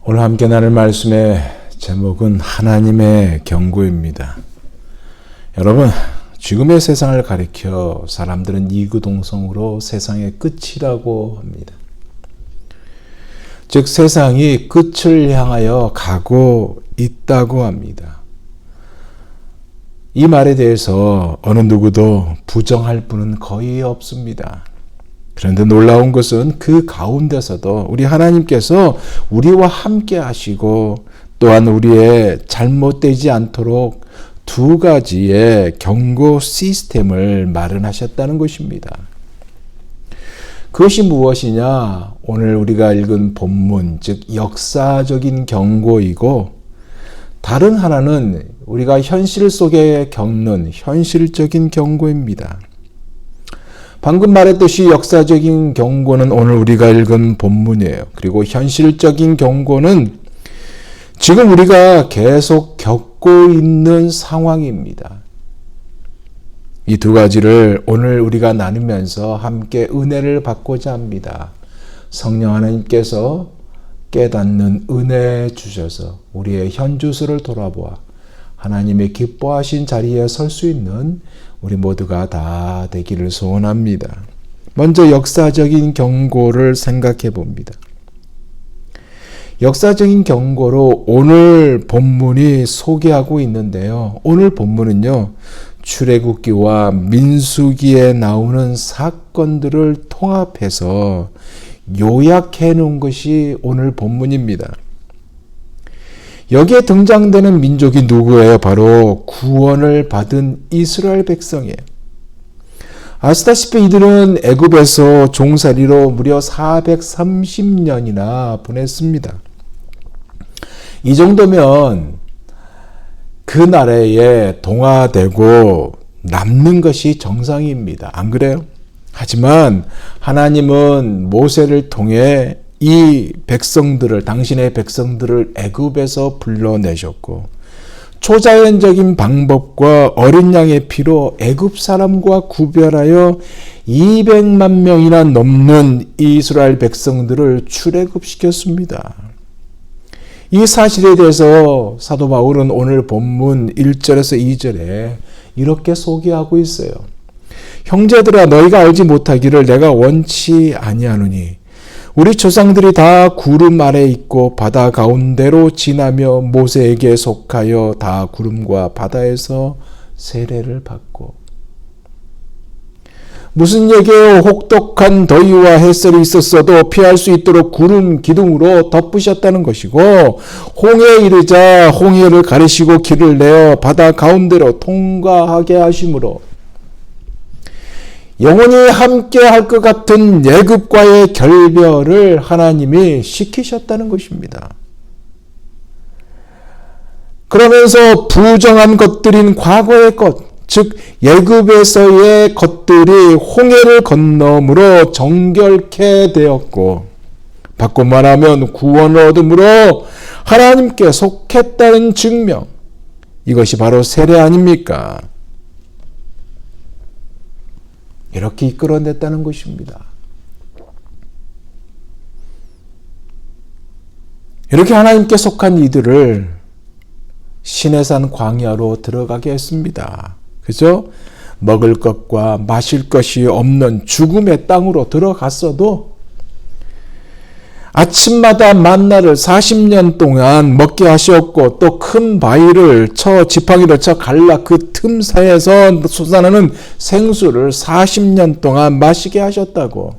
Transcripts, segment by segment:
오늘 함께 나눌 말씀의 제목은 하나님의 경고입니다. 여러분, 지금의 세상을 가리켜 사람들은 이구동성으로 세상의 끝이라고 합니다. 즉 세상이 끝을 향하여 가고 있다고 합니다. 이 말에 대해서 어느 누구도 부정할 분은 거의 없습니다. 그런데 놀라운 것은 그 가운데서도 우리 하나님께서 우리와 함께 하시고 또한 우리의 잘못되지 않도록 두 가지의 경고 시스템을 마련하셨다는 것입니다. 그것이 무엇이냐? 오늘 우리가 읽은 본문, 즉 역사적인 경고이고 다른 하나는 우리가 현실 속에 겪는 현실적인 경고입니다. 방금 말했듯이 역사적인 경고는 오늘 우리가 읽은 본문이에요. 그리고 현실적인 경고는 지금 우리가 계속 겪고 있는 상황입니다. 이 두 가지를 오늘 우리가 나누면서 함께 은혜를 받고자 합니다. 성령 하나님께서 깨닫는 은혜 주셔서 우리의 현주소를 돌아보아 하나님의 기뻐하신 자리에 설 수 있는 우리 모두가 다 되기를 소원합니다. 먼저 역사적인 경고를 생각해 봅니다. 역사적인 경고로 오늘 본문이 소개하고 있는데요. 오늘 본문은요, 출애굽기와 민수기에 나오는 사건들을 통합해서 요약해 놓은 것이 오늘 본문입니다. 여기에 등장되는 민족이 누구예요? 바로 구원을 받은 이스라엘 백성이에요. 아시다시피 이들은 애굽에서 종살이로 무려 430년이나 보냈습니다. 이 정도면 그 나라에 동화되고 남는 것이 정상입니다. 안 그래요? 하지만 하나님은 모세를 통해 이 백성들을, 당신의 백성들을 애굽에서 불러내셨고 초자연적인 방법과 어린 양의 피로 애굽 사람과 구별하여 200만 명이나 넘는 이스라엘 백성들을 출애굽시켰습니다. 이 사실에 대해서 사도 바울은 오늘 본문 1절에서 2절에 이렇게 소개하고 있어요. 형제들아, 너희가 알지 못하기를 내가 원치 아니하노니 우리 조상들이 다 구름 아래 있고 바다 가운데로 지나며 모세에게 속하여 다 구름과 바다에서 세례를 받고. 무슨 얘기예요? 혹독한 더위와 햇살이 있었어도 피할 수 있도록 구름 기둥으로 덮으셨다는 것이고, 홍해에 이르자 홍해를 가르시고 길을 내어 바다 가운데로 통과하게 하심으로 영원히 함께 할 것 같은 애굽과의 결별을 하나님이 시키셨다는 것입니다. 그러면서 부정한 것들인 과거의 것, 즉 애굽에서의 것들이 홍해를 건너므로 정결케 되었고, 바꿔 말하면 구원을 얻음으로 하나님께 속했다는 증명, 이것이 바로 세례 아닙니까? 이렇게 이끌어냈다는 것입니다. 이렇게 하나님께 속한 이들을 시내산 광야로 들어가게 했습니다. 그죠? 먹을 것과 마실 것이 없는 죽음의 땅으로 들어갔어도 아침마다 만나를 40년 동안 먹게 하셨고 또 큰 바위를 지팡이를 쳐 갈라 그 틈 사이에서 솟아나는 생수를 40년 동안 마시게 하셨다고,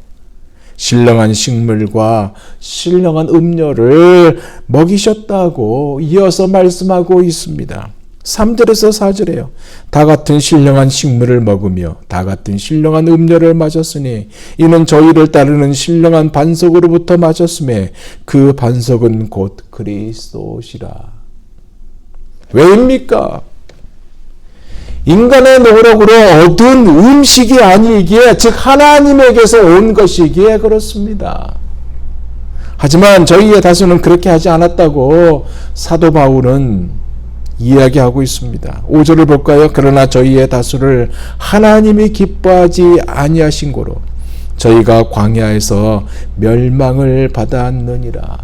신령한 식물과 신령한 음료를 먹이셨다고 이어서 말씀하고 있습니다. 3절에서 4절에요. 다 같은 신령한 식물을 먹으며 다 같은 신령한 음료를 마셨으니 이는 저희를 따르는 신령한 반석으로부터 마셨음에 그 반석은 곧 그리스도시라. 왜입니까? 인간의 노력으로 얻은 음식이 아니기에, 즉 하나님에게서 온 것이기에 그렇습니다. 하지만 저희의 다수는 그렇게 하지 않았다고 사도 바울은 이야기하고 있습니다. 5절을 볼까요? 그러나 저희의 다수를 하나님이 기뻐하지 아니하신 고로 저희가 광야에서 멸망을 받았느니라.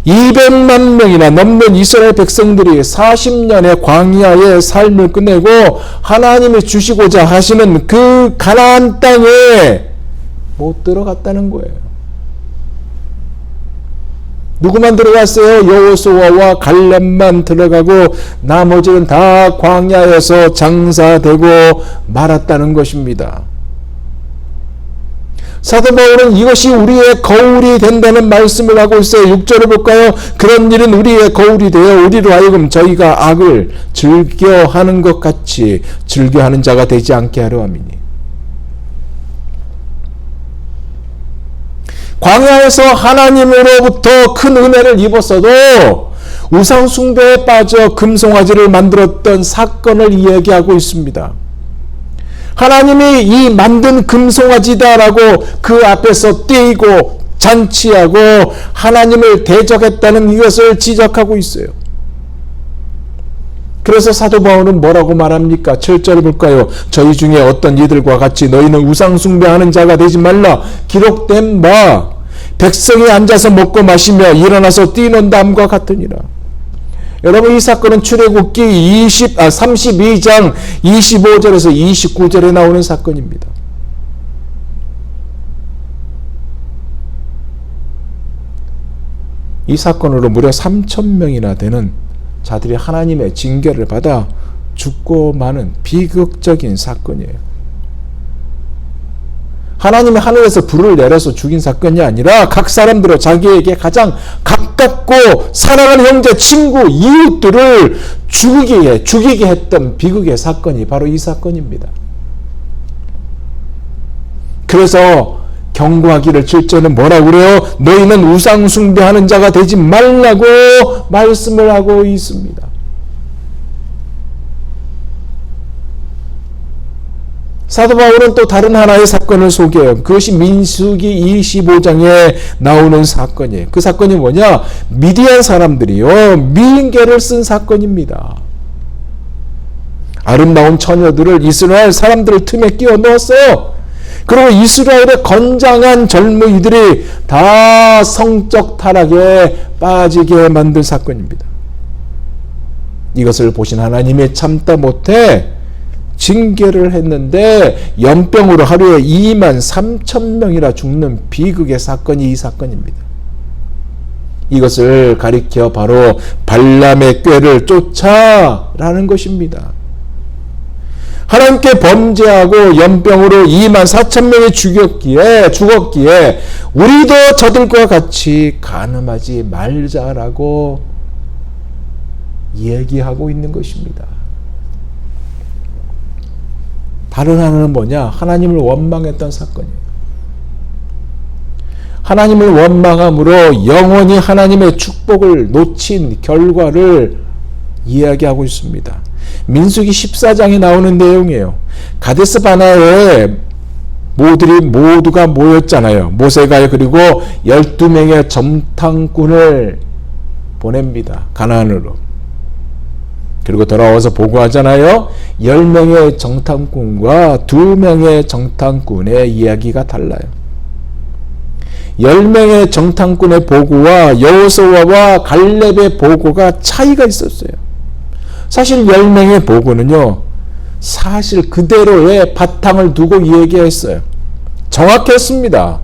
200만 명이나 넘는 이스라엘 백성들이 40년의 광야의 삶을 끝내고 하나님이 주시고자 하시는 그 가나안 땅에 못 들어갔다는 거예요. 누구만 들어갔어요? 여호수아와 갈렙만 들어가고 나머지는 다 광야에서 장사되고 말았다는 것입니다. 사도 바울은 이것이 우리의 거울이 된다는 말씀을 하고 있어요. 6절을 볼까요? 그런 일은 우리의 거울이 되어 우리로 하여금 저희가 악을 즐겨하는 것 같이 즐겨하는 자가 되지 않게 하려 함이니. 광야에서 하나님으로부터 큰 은혜를 입었어도 우상 숭배에 빠져 금송아지를 만들었던 사건을 이야기하고 있습니다. 하나님이 이 만든 금송아지다라고 그 앞에서 뛰고 잔치하고 하나님을 대적했다는 이것을 지적하고 있어요. 그래서 사도 바울은 뭐라고 말합니까? 7절을 볼까요? 저희 중에 어떤 이들과 같이 너희는 우상 숭배하는 자가 되지 말라. 기록된 바 백성이 앉아서 먹고 마시며 일어나서 뛰는 남과 같으니라. 여러분, 이 사건은 출애굽기 32장 25절에서 29절에 나오는 사건입니다. 이 사건으로 무려 3,000명이나 되는 자들이 하나님의 징계를 받아 죽고 마는 비극적인 사건이에요. 하나님이 하늘에서 불을 내려서 죽인 사건이 아니라 각 사람들은 자기에게 가장 가깝고 사랑하는 형제, 친구, 이웃들을 죽이게 했던 비극의 사건이 바로 이 사건입니다. 그래서 경고하기를 7절은 뭐라고 그래요? 너희는 우상 숭배하는 자가 되지 말라고 말씀을 하고 있습니다. 사도 바울은 또 다른 하나의 사건을 소개해요. 그것이 민수기 25장에 나오는 사건이에요. 그 사건이 뭐냐? 미디안 사람들이요, 미인계를 쓴 사건입니다. 아름다운 처녀들을 이스라엘 사람들 틈에 끼워 넣었어요. 그리고 이스라엘의 건장한 젊은이들이 다 성적 타락에 빠지게 만든 사건입니다. 이것을 보신 하나님이 참다 못해 징계를 했는데 연병으로 하루에 23,000명이나 죽는 비극의 사건이 이 사건입니다. 이것을 가리켜 바로 발람의 꾀를 쫓아라는 것입니다. 하나님께 범죄하고 연병으로 24,000명이 죽었기에 우리도 저들과 같이 간음하지 말자라고 얘기하고 있는 것입니다. 다른 하나는 뭐냐? 하나님을 원망했던 사건이에요. 하나님을 원망함으로 영원히 하나님의 축복을 놓친 결과를 이야기하고 있습니다. 민수기 14장에 나오는 내용이에요. 가데스 바네아에 모두가 모였잖아요. 모세가 그리고 12명의 정탐꾼을 보냅니다. 가나안으로. 그리고 돌아와서 보고하잖아요. 10명의 정탐꾼과 2명의 정탐꾼의 이야기가 달라요. 10명의 정탐꾼의 보고와 여호수아와 갈렙의 보고가 차이가 있었어요. 사실 10명의 보고는요, 사실 그대로의 바탕을 두고 얘기했어요. 정확했습니다.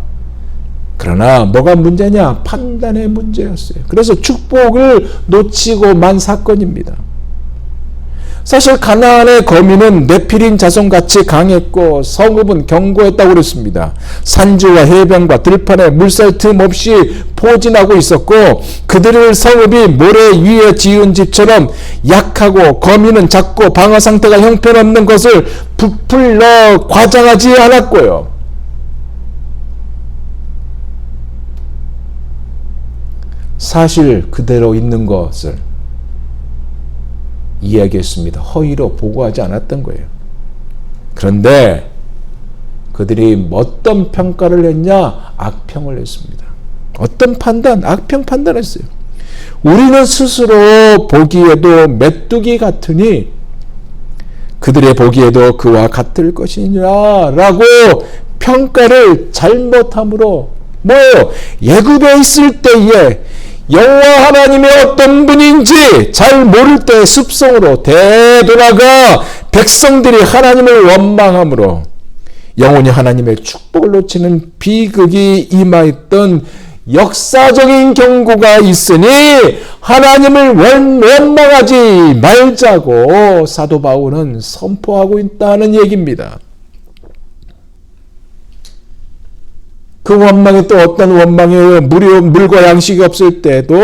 그러나 뭐가 문제냐? 판단의 문제였어요. 그래서 축복을 놓치고 만 사건입니다. 사실 가나안의 거민은 네피림 자손같이 강했고 성읍은 견고했다고 그랬습니다. 산지와 해변과 들판에 물살 틈 없이 포진하고 있었고 그들의 성읍이 모래 위에 지은 집처럼 약하고 거민은 작고 방어 상태가 형편없는 것을 부풀려 과장하지 않았고요. 사실 그대로 있는 것을 이야기했습니다. 허위로 보고하지 않았던 거예요. 그런데 그들이 어떤 평가를 했냐? 악평을 했습니다. 어떤 판단? 악평 판단했어요. 우리는 스스로 보기에도 메뚜기 같으니 그들의 보기에도 그와 같을 것이니라 라고 평가를 잘못함으로 뭐예요? 애굽에 있을 때에 여호와 하나님이 어떤 분인지 잘 모를 때 습성으로 되돌아가 백성들이 하나님을 원망함으로 영원히 하나님의 축복을 놓치는 비극이 임하였던 역사적인 경고가 있으니 하나님을 원망하지 말자고 사도 바울은 선포하고 있다는 얘기입니다. 그 원망이 또 어떤 원망이에요? 물과 양식이 없을 때도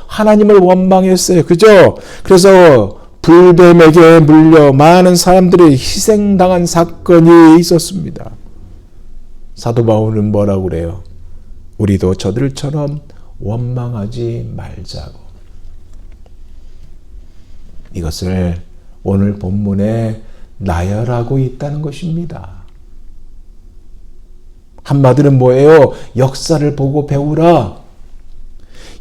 하나님을 원망했어요. 그죠? 그래서 불뱀에게 물려 많은 사람들이 희생당한 사건이 있었습니다. 사도 바울은 뭐라고 그래요? 우리도 저들처럼 원망하지 말자고. 이것을 오늘 본문에 나열하고 있다는 것입니다. 한마디로 뭐예요? 역사를 보고 배우라.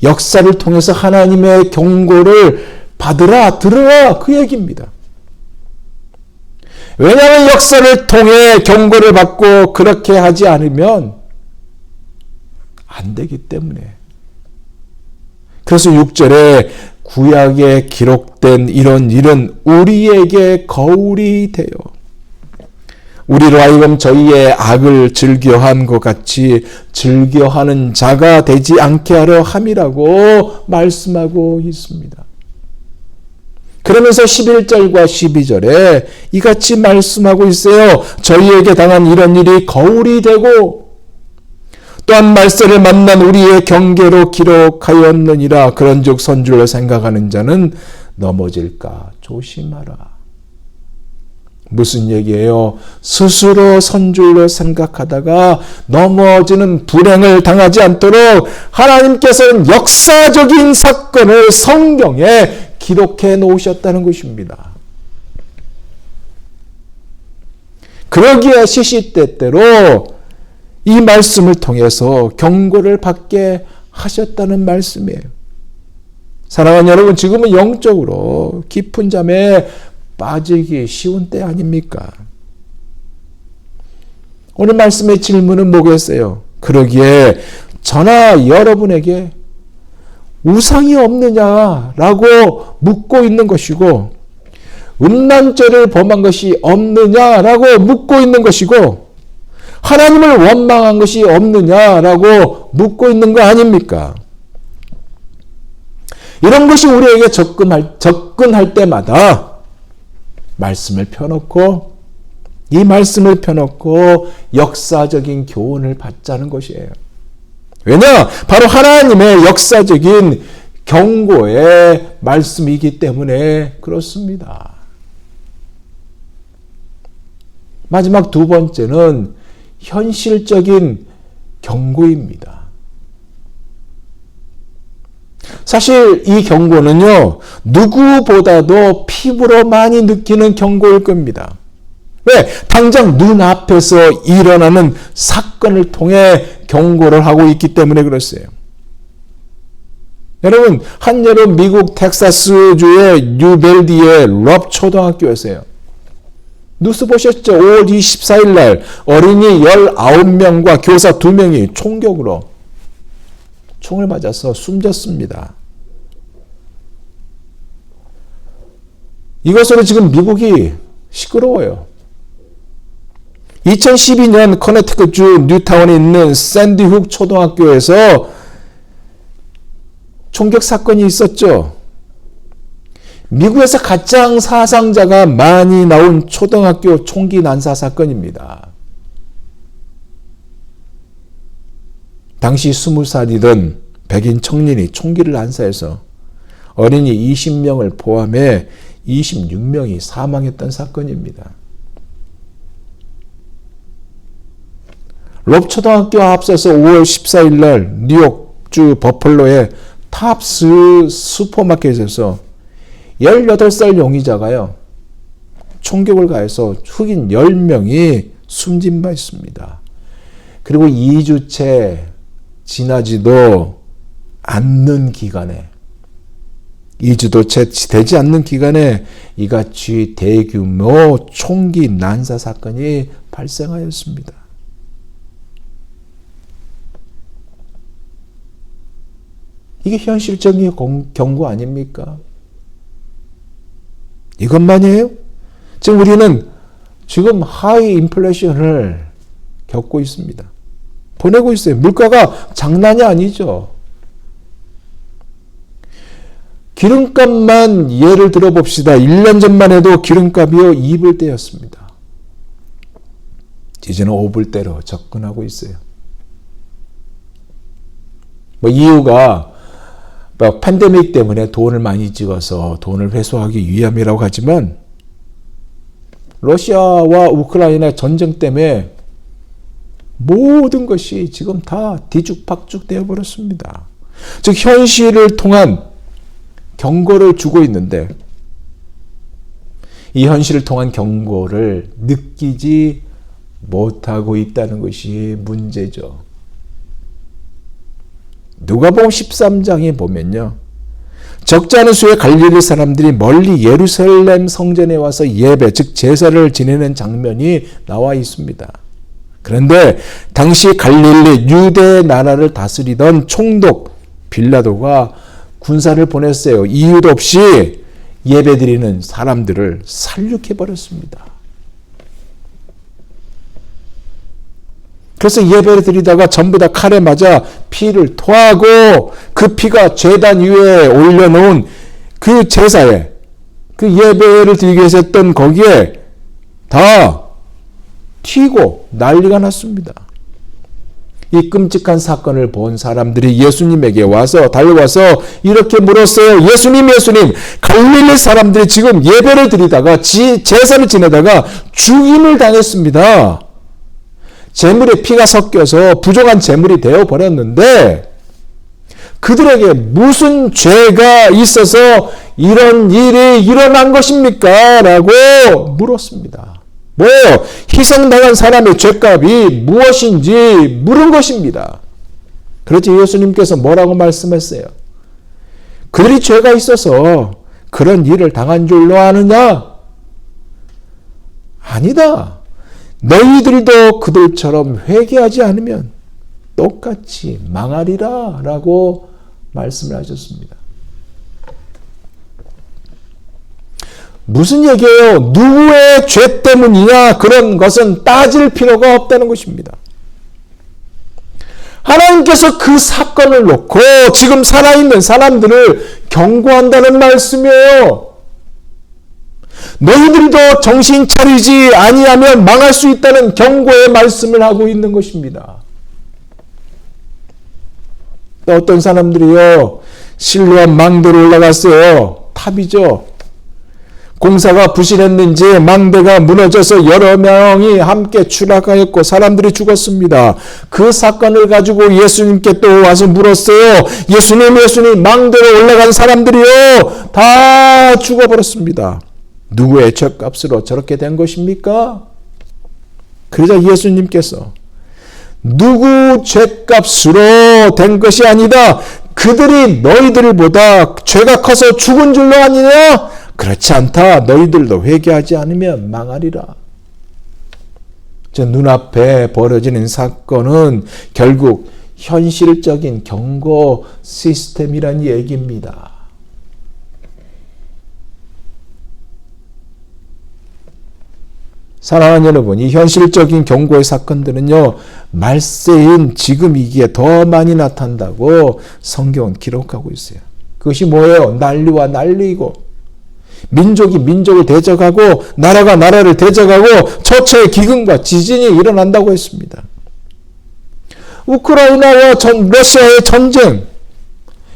역사를 통해서 하나님의 경고를 받으라, 들으라, 그 얘기입니다. 왜냐하면 역사를 통해 경고를 받고 그렇게 하지 않으면 안 되기 때문에. 그래서 6절에 구약에 기록된 이런 일은 우리에게 거울이 되어 우리로 하여금 저희의 악을 즐겨한 것 같이 즐겨하는 자가 되지 않게 하려 함이라고 말씀하고 있습니다. 그러면서 11절과 12절에 이같이 말씀하고 있어요. 저희에게 당한 이런 일이 거울이 되고 또한 말세를 만난 우리의 경계로 기록하였느니라. 그런즉 선줄로 생각하는 자는 넘어질까 조심하라. 무슨 얘기예요? 스스로 선줄로 생각하다가 넘어지는 불행을 당하지 않도록 하나님께서는 역사적인 사건을 성경에 기록해 놓으셨다는 것입니다. 그러기에 시시때때로 이 말씀을 통해서 경고를 받게 하셨다는 말씀이에요. 사랑하는 여러분, 지금은 영적으로 깊은 잠에 빠지기 쉬운 때 아닙니까? 오늘 말씀의 질문은 뭐겠어요? 그러기에 저나 여러분에게 우상이 없느냐라고 묻고 있는 것이고 음란죄를 범한 것이 없느냐라고 묻고 있는 것이고 하나님을 원망한 것이 없느냐라고 묻고 있는 거 아닙니까? 이런 것이 우리에게 접근할 때마다 말씀을 펴놓고 이 말씀을 펴놓고 역사적인 교훈을 받자는 것이에요. 왜냐? 바로 하나님의 역사적인 경고의 말씀이기 때문에 그렇습니다. 마지막 두 번째는 현실적인 경고입니다. 사실 이 경고는요, 누구보다도 피부로 많이 느끼는 경고일 겁니다. 왜? 당장 눈앞에서 일어나는 사건을 통해 경고를 하고 있기 때문에 그렇어요. 여러분, 한여름 미국 텍사스주의 뉴벨디의 럽 초등학교에서요. 뉴스 보셨죠? 5월 24일 날 어린이 19명과 교사 2명이 총격으로 총을 맞아서 숨졌습니다. 이것으로 지금 미국이 시끄러워요. 2012년 커네티컷주 뉴타운에 있는 샌디훅 초등학교에서 총격 사건이 있었죠. 미국에서 가장 사상자가 많이 나온 초등학교 총기 난사 사건입니다. 당시 20살이던 백인 청년이 총기를 난사해서 어린이 20명을 포함해 26명이 사망했던 사건입니다. 롭 초등학교와 앞서서 5월 14일 날 뉴욕주 버펄로의 탑스 슈퍼마켓에서 18살 용의자가요, 총격을 가해서 흑인 10명이 숨진 바 있습니다. 그리고 2주째 지나지도 않는 기간에, 2주도 채 되지 않는 기간에 이같이 대규모 총기 난사 사건이 발생하였습니다. 이게 현실적인 경고 아닙니까? 이것만이에요? 지금 우리는 지금 하이 인플레이션을 겪고 있습니다. 보내고 있어요. 물가가 장난이 아니죠. 기름값만 예를 들어봅시다. 1년 전만 해도 기름값이요 2불대였습니다. 이제는 5불대로 접근하고 있어요. 이유가 팬데믹 때문에 돈을 많이 찍어서 돈을 회수하기 위함이라고 하지만 러시아와 우크라이나 전쟁 때문에 모든 것이 지금 다 뒤죽박죽 되어버렸습니다. 즉 현실을 통한 경고를 주고 있는데 이 현실을 통한 경고를 느끼지 못하고 있다는 것이 문제죠. 누가복음 13장에 보면요. 적지 않은 수의 갈릴리 사람들이 멀리 예루살렘 성전에 와서 예배, 즉 제사를 지내는 장면이 나와 있습니다. 그런데 당시 갈릴리 유대 나라를 다스리던 총독 빌라도가 군사를 보냈어요. 이유도 없이 예배드리는 사람들을 살육해버렸습니다. 그래서 예배를 드리다가 전부 다 칼에 맞아 피를 토하고 그 피가 제단 위에 올려놓은 그 제사에 그 예배를 드리기 위해서 했던 거기에 다 튀고 난리가 났습니다. 이 끔찍한 사건을 본 사람들이 예수님에게 와서 달려와서 이렇게 물었어요. 예수님, 갈릴리 사람들이 지금 예배를 드리다가 제사를 지내다가 죽임을 당했습니다. 제물에 피가 섞여서 부정한 제물이 되어버렸는데 그들에게 무슨 죄가 있어서 이런 일이 일어난 것입니까? 라고 물었습니다. 희생당한 사람의 죄값이 무엇인지 물은 것입니다. 그렇지 예수님께서 뭐라고 말씀했어요? 그들이 죄가 있어서 그런 일을 당한 줄로 아느냐? 아니다. 너희들도 그들처럼 회개하지 않으면 똑같이 망하리라 라고 말씀을 하셨습니다. 무슨 얘기예요? 누구의 죄 때문이냐? 그런 것은 따질 필요가 없다는 것입니다. 하나님께서 그 사건을 놓고 지금 살아있는 사람들을 경고한다는 말씀이에요. 너희들도 정신 차리지 아니하면 망할 수 있다는 경고의 말씀을 하고 있는 것입니다. 또 어떤 사람들이요, 실로암 망대로 올라갔어요. 탑이죠. 공사가 부실했는지 망대가 무너져서 여러 명이 함께 추락하였고 사람들이 죽었습니다. 그 사건을 가지고 예수님께 또 와서 물었어요. 예수님, 망대로 올라간 사람들이요 다 죽어버렸습니다. 누구의 죄값으로 저렇게 된 것입니까? 그러자 예수님께서 누구 죄값으로 된 것이 아니다. 그들이 너희들보다 죄가 커서 죽은 줄로 아니냐? 그렇지 않다. 너희들도 회개하지 않으면 망하리라. 저 눈앞에 벌어지는 사건은 결국 현실적인 경고 시스템이란 얘기입니다. 사랑하는 여러분, 이 현실적인 경고의 사건들은요, 말세인 지금 이게 더 많이 나타난다고 성경은 기록하고 있어요. 그것이 뭐예요? 난리와 난리이고, 민족이 민족을 대적하고, 나라가 나라를 대적하고, 처처의 기근과 지진이 일어난다고 했습니다. 우크라이나와 러시아의 전쟁,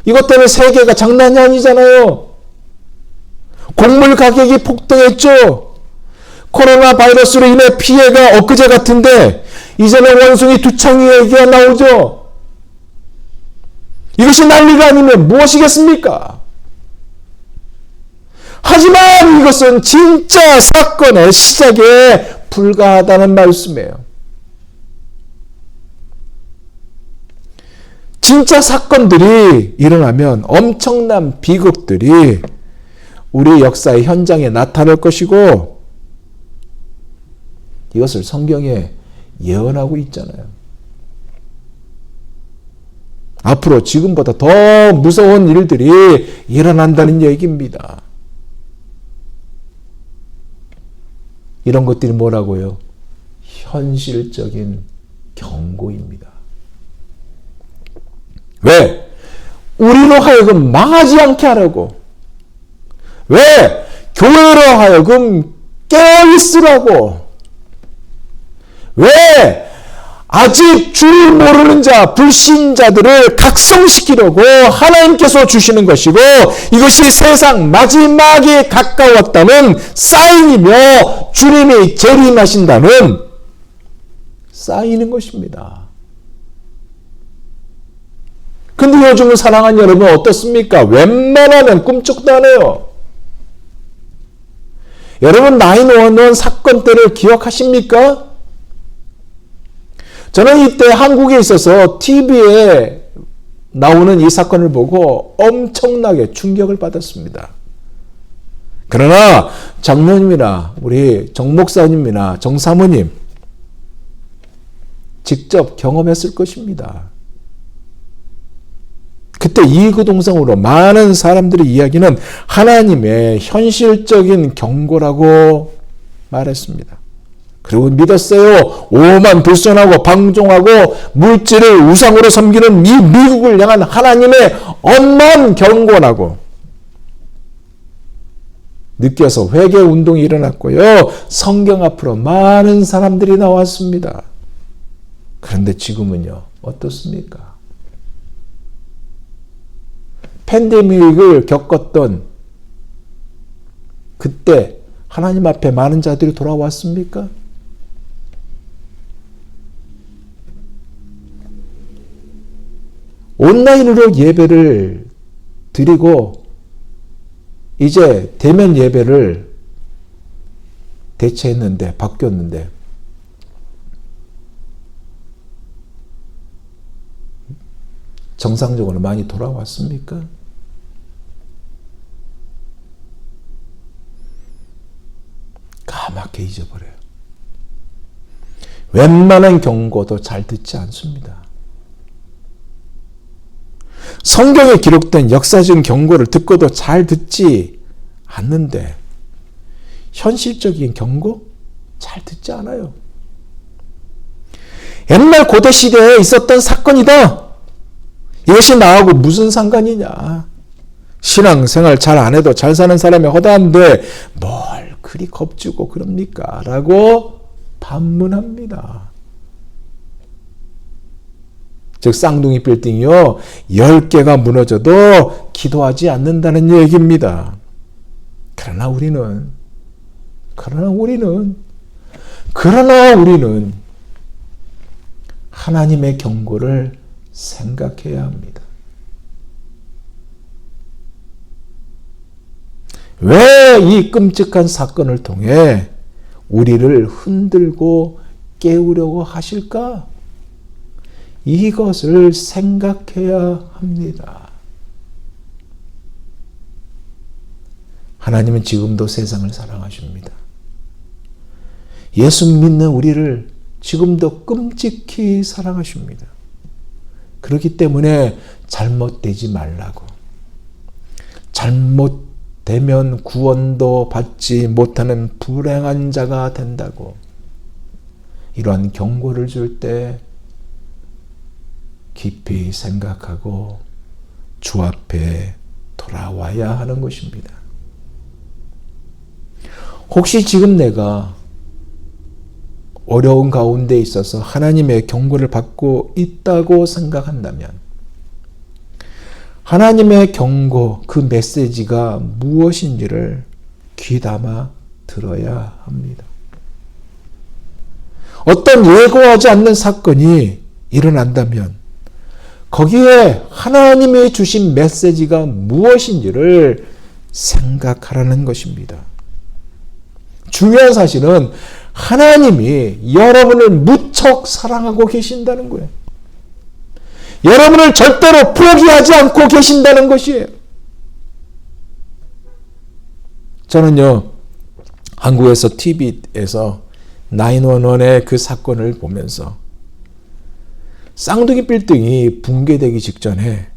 이것 때문에 세계가 장난이 아니잖아요. 곡물 가격이 폭등했죠. 코로나 바이러스로 인해 피해가 엊그제 같은데 이제는 원숭이 두창이 얘기가 나오죠. 이것이 난리가 아니면 무엇이겠습니까? 하지만 이것은 진짜 사건의 시작에 불과하다는 말씀이에요. 진짜 사건들이 일어나면 엄청난 비극들이 우리 역사의 현장에 나타날 것이고 이것을 성경에 예언하고 있잖아요. 앞으로 지금보다 더 무서운 일들이 일어난다는 얘기입니다. 이런 것들이 뭐라고요? 현실적인 경고입니다. 왜? 우리로 하여금 망하지 않게 하라고. 왜? 교회로 하여금 깨어있으라고. 왜? 아직 주를 모르는 자, 불신자들을 각성시키려고 하나님께서 주시는 것이고 이것이 세상 마지막에 가까웠다는 사인이며 주님이 재림하신다는 사인인 것입니다. 근데 요즘은 사랑하는 여러분 어떻습니까? 웬만하면 꿈쩍도 안 해요. 여러분 911 사건 때를 기억하십니까? 저는 이때 한국에 있어서 TV에 나오는 이 사건을 보고 엄청나게 충격을 받았습니다. 그러나 장로님이나 우리 정목사님이나 정사모님 직접 경험했을 것입니다. 그때 이구동성으로 많은 사람들의 이야기는 하나님의 현실적인 경고라고 말했습니다. 그리고 믿었어요. 오만 불선하고 방종하고 물질을 우상으로 섬기는 이 미국을 향한 하나님의 엄한 경고라고 느껴서 회개 운동이 일어났고요. 성경 앞으로 많은 사람들이 나왔습니다. 그런데 지금은요. 어떻습니까? 팬데믹을 겪었던 그때 하나님 앞에 많은 자들이 돌아왔습니까? 온라인으로 예배를 드리고 이제 대면 예배를 대체했는데 바뀌었는데 정상적으로 많이 돌아왔습니까? 까맣게 잊어버려요. 웬만한 경고도 잘 듣지 않습니다. 성경에 기록된 역사적인 경고를 듣고도 잘 듣지 않는데 현실적인 경고? 잘 듣지 않아요. 옛날 고대 시대에 있었던 사건이다. 이것이 나하고 무슨 상관이냐. 신앙생활 잘 안 해도 잘 사는 사람이 허다한데 뭘 그리 겁주고 그럽니까? 라고 반문합니다. 즉 쌍둥이 빌딩이요 10개가 무너져도 기도하지 않는다는 얘기입니다. 그러나 우리는 하나님의 경고를 생각해야 합니다. 왜 이 끔찍한 사건을 통해 우리를 흔들고 깨우려고 하실까? 이것을 생각해야 합니다. 하나님은 지금도 세상을 사랑하십니다. 예수 믿는 우리를 지금도 끔찍히 사랑하십니다. 그렇기 때문에 잘못되지 말라고. 잘못되면 구원도 받지 못하는 불행한 자가 된다고. 이러한 경고를 줄 때 깊이 생각하고 주 앞에 돌아와야 하는 것입니다. 혹시 지금 내가 어려운 가운데 있어서 하나님의 경고를 받고 있다고 생각한다면 하나님의 경고, 그 메시지가 무엇인지를 귀담아 들어야 합니다. 어떤 예고하지 않는 사건이 일어난다면 거기에 하나님이 주신 메시지가 무엇인지를 생각하라는 것입니다. 중요한 사실은 하나님이 여러분을 무척 사랑하고 계신다는 거예요. 여러분을 절대로 포기하지 않고 계신다는 것이에요. 저는요, 한국에서 TV에서 911의 그 사건을 보면서 쌍둥이 빌딩이 붕괴되기 직전에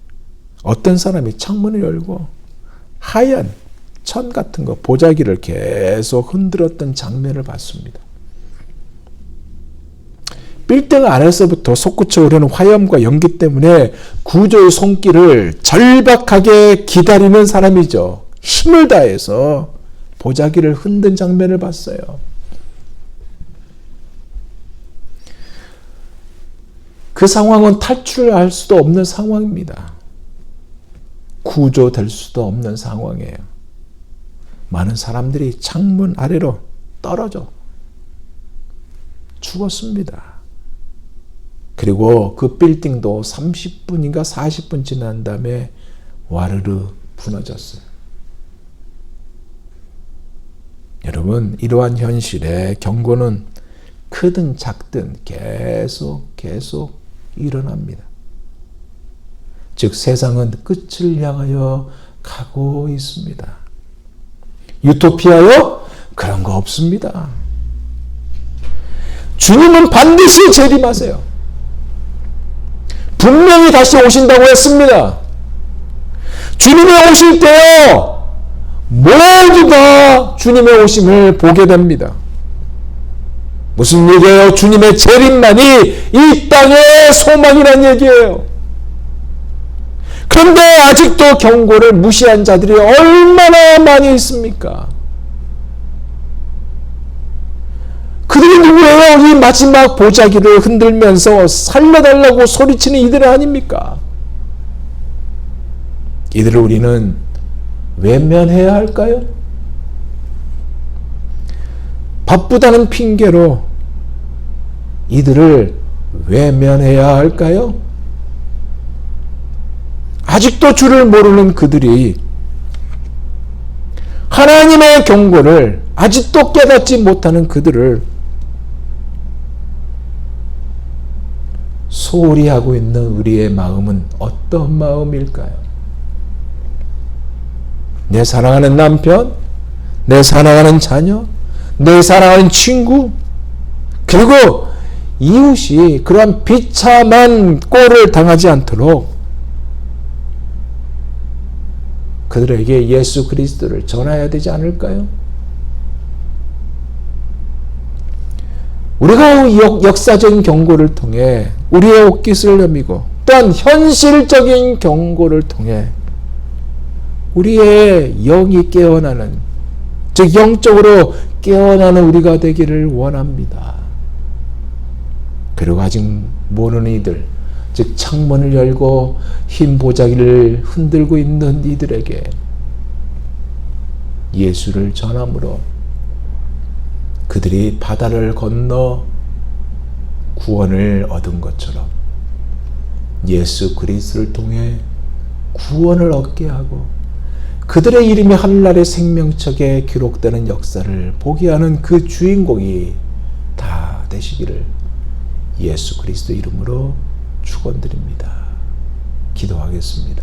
어떤 사람이 창문을 열고 하얀 천 같은 거, 보자기를 계속 흔들었던 장면을 봤습니다. 빌딩 안에서부터 솟구쳐 오르는 화염과 연기 때문에 구조의 손길을 절박하게 기다리는 사람이죠. 힘을 다해서 보자기를 흔든 장면을 봤어요. 그 상황은 탈출할 수도 없는 상황입니다. 구조될 수도 없는 상황이에요. 많은 사람들이 창문 아래로 떨어져 죽었습니다. 그리고 그 빌딩도 30분인가 40분 지난 다음에 와르르 무너졌어요. 여러분, 이러한 현실에 경고는 크든 작든 계속 일어납니다. 즉 세상은 끝을 향하여 가고 있습니다. 유토피아요? 그런 거 없습니다. 주님은 반드시 재림하세요. 분명히 다시 오신다고 했습니다. 주님이 오실 때요, 모두 다 주님의 오심을 보게 됩니다. 무슨 얘기예요? 주님의 재림만이 이 땅의 소망이란 얘기예요. 그런데 아직도 경고를 무시한 자들이 얼마나 많이 있습니까? 그들이 누구예요? 이 마지막 보자기를 흔들면서 살려달라고 소리치는 이들 아닙니까? 이들을 우리는 외면해야 할까요? 바쁘다는 핑계로 이들을 외면해야 할까요? 아직도 주를 모르는 그들이 하나님의 경고를 아직도 깨닫지 못하는 그들을 소홀히 하고 있는 우리의 마음은 어떤 마음일까요? 내 사랑하는 남편, 내 사랑하는 자녀, 내 사랑하는 친구, 그리고 이웃이 그러한 비참한 꼴을 당하지 않도록 그들에게 예수 그리스도를 전해야 되지 않을까요? 우리가 역사적인 경고를 통해 우리의 옷깃을 여미고 또한 현실적인 경고를 통해 우리의 영이 깨어나는, 즉 영적으로 깨어나는 우리가 되기를 원합니다. 그리고 아직 모르는 이들, 즉 창문을 열고 흰 보자기를 흔들고 있는 이들에게 예수를 전함으로 그들이 바다를 건너 구원을 얻은 것처럼 예수 그리스도를 통해 구원을 얻게 하고 그들의 이름이 하늘나라의 생명책에 기록되는 역사를 보게 하는 그 주인공이 다 되시기를 예수 그리스도 이름으로 축원드립니다. 기도하겠습니다.